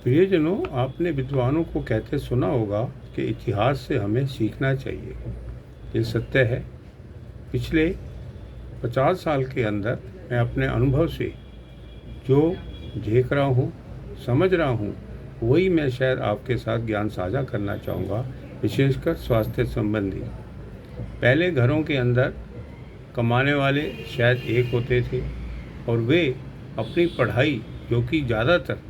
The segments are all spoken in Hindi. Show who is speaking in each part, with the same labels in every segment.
Speaker 1: प्रियजनों, आपने विद्वानों को कहते सुना होगा कि इतिहास से हमें सीखना चाहिए। ये सत्य है। पिछले 50 साल के अंदर मैं अपने अनुभव से जो देख रहा हूँ, समझ रहा हूँ, वही मैं शायद आपके साथ ज्ञान साझा करना चाहूँगा, विशेषकर स्वास्थ्य संबंधी। पहले घरों के अंदर कमाने वाले शायद एक होते थे और वे अपनी पढ़ाई, जो कि ज़्यादातर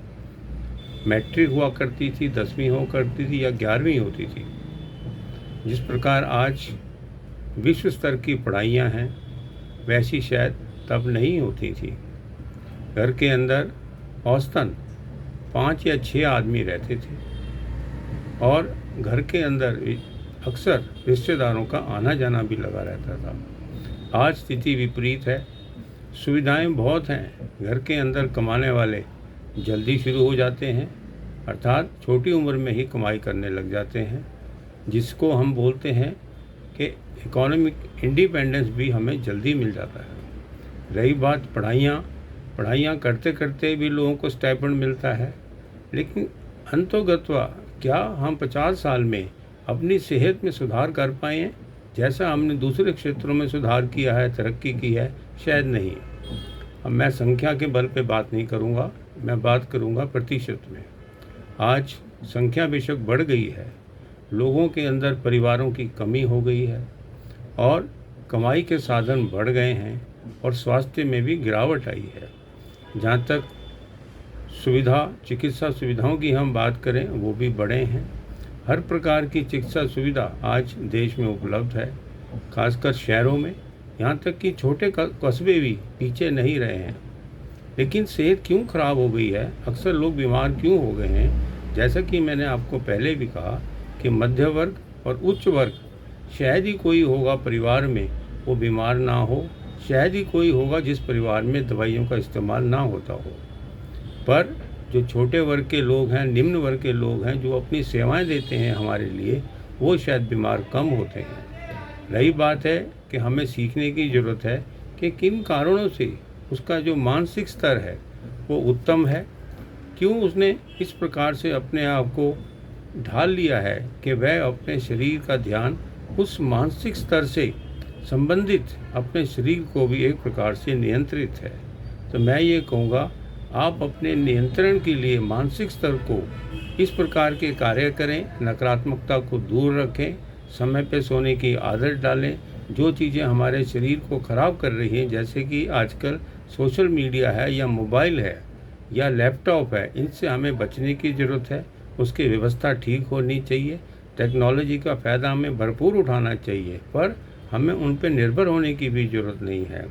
Speaker 1: मैट्रिक हुआ करती थी, 10वीं हो करती थी या 11वीं होती थी, जिस प्रकार आज विश्व स्तर की पढ़ाइयाँ हैं वैसी शायद तब नहीं होती थी। घर के अंदर औसतन 5 या 6 आदमी रहते थे और घर के अंदर अक्सर रिश्तेदारों का आना जाना भी लगा रहता था। आज स्थिति विपरीत है। सुविधाएं बहुत हैं। घर के अंदर कमाने वाले जल्दी शुरू हो जाते हैं, अर्थात छोटी उम्र में ही कमाई करने लग जाते हैं, जिसको हम बोलते हैं कि इकोनॉमिक इंडिपेंडेंस भी हमें जल्दी मिल जाता है। रही बात पढ़ाइयाँ करते करते भी लोगों को स्टाइपेंड मिलता है, लेकिन अंतोगत्वा क्या हम 50 साल में अपनी सेहत में सुधार कर पाए हैं जैसा हमने दूसरे क्षेत्रों में सुधार किया है, तरक्की की है? शायद नहीं। अब मैं संख्या के बल पे बात नहीं करूँगा, मैं बात करूँगा प्रतिशत में। आज संख्या बेशक बढ़ गई है, लोगों के अंदर परिवारों की कमी हो गई है और कमाई के साधन बढ़ गए हैं और स्वास्थ्य में भी गिरावट आई है। जहाँ तक चिकित्सा सुविधाओं की हम बात करें, वो भी बढ़े हैं। हर प्रकार की चिकित्सा सुविधा आज देश में उपलब्ध है, खासकर शहरों में। यहाँ तक कि छोटे कस्बे भी पीछे नहीं रहे हैं। लेकिन सेहत क्यों खराब हो गई है, अक्सर लोग बीमार क्यों हो गए हैं? जैसा कि मैंने आपको पहले भी कहा कि मध्य वर्ग और उच्च वर्ग शायद ही कोई होगा परिवार में वो बीमार ना हो, शायद ही कोई होगा जिस परिवार में दवाइयों का इस्तेमाल ना होता हो। पर जो छोटे वर्ग के लोग हैं, निम्न वर्ग के लोग हैं, जो अपनी सेवाएं देते हैं हमारे लिए, वो शायद बीमार कम होते हैं। रही बात है कि हमें सीखने की ज़रूरत है कि किन कारणों से उसका जो मानसिक स्तर है वो उत्तम है, क्यों उसने इस प्रकार से अपने आप को ढाल लिया है कि वह अपने शरीर का ध्यान उस मानसिक स्तर से संबंधित अपने शरीर को भी एक प्रकार से नियंत्रित है। तो मैं ये कहूँगा, आप अपने नियंत्रण के लिए मानसिक स्तर को इस प्रकार के कार्य करें, नकारात्मकता को दूर रखें, समय पे सोने की आदत डालें। जो चीज़ें हमारे शरीर को ख़राब कर रही हैं, जैसे कि आजकल सोशल मीडिया है या मोबाइल है या लैपटॉप है, इनसे हमें बचने की ज़रूरत है। उसकी व्यवस्था ठीक होनी चाहिए। टेक्नोलॉजी का फ़ायदा हमें भरपूर उठाना चाहिए, पर हमें उन पर निर्भर होने की भी ज़रूरत नहीं है।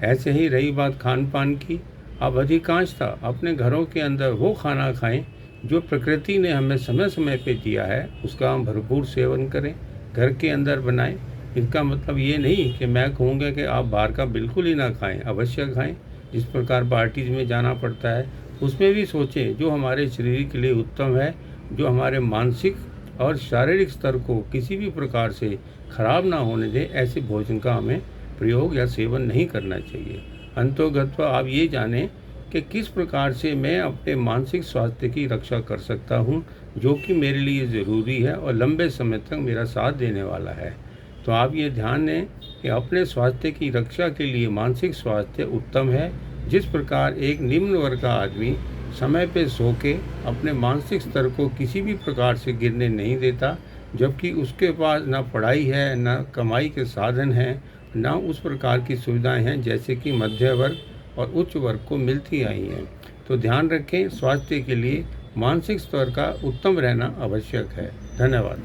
Speaker 1: ऐसे ही रही बात खान पान की, अब अधिकांशतः अपने घरों के अंदर वो खाना खाएं जो प्रकृति ने हमें समय समय पे दिया है, उसका हम भरपूर सेवन करें, घर के अंदर बनाएं। इसका मतलब ये नहीं कि मैं कहूँगा कि आप बाहर का बिल्कुल ही ना खाएं, अवश्य खाएं। जिस प्रकार पार्टीज़ में जाना पड़ता है, उसमें भी सोचें जो हमारे शरीर के लिए उत्तम है, जो हमारे मानसिक और शारीरिक स्तर को किसी भी प्रकार से खराब ना होने दे, ऐसे भोजन का हमें प्रयोग या सेवन नहीं करना चाहिए। अंतोगत्वा आप ये जानें कि किस प्रकार से मैं अपने मानसिक स्वास्थ्य की रक्षा कर सकता हूँ, जो कि मेरे लिए ज़रूरी है और लंबे समय तक मेरा साथ देने वाला है। तो आप ये ध्यान दें कि अपने स्वास्थ्य की रक्षा के लिए मानसिक स्वास्थ्य उत्तम है। जिस प्रकार एक निम्न वर्ग का आदमी समय पे सो के अपने मानसिक स्तर को किसी भी प्रकार से गिरने नहीं देता, जबकि उसके पास ना पढ़ाई है, ना कमाई के साधन हैं, ना उस प्रकार की सुविधाएं हैं जैसे कि मध्य वर्ग और उच्च वर्ग को मिलती आई हैं। तो ध्यान रखें, स्वास्थ्य के लिए मानसिक स्तर का उत्तम रहना आवश्यक है। धन्यवाद।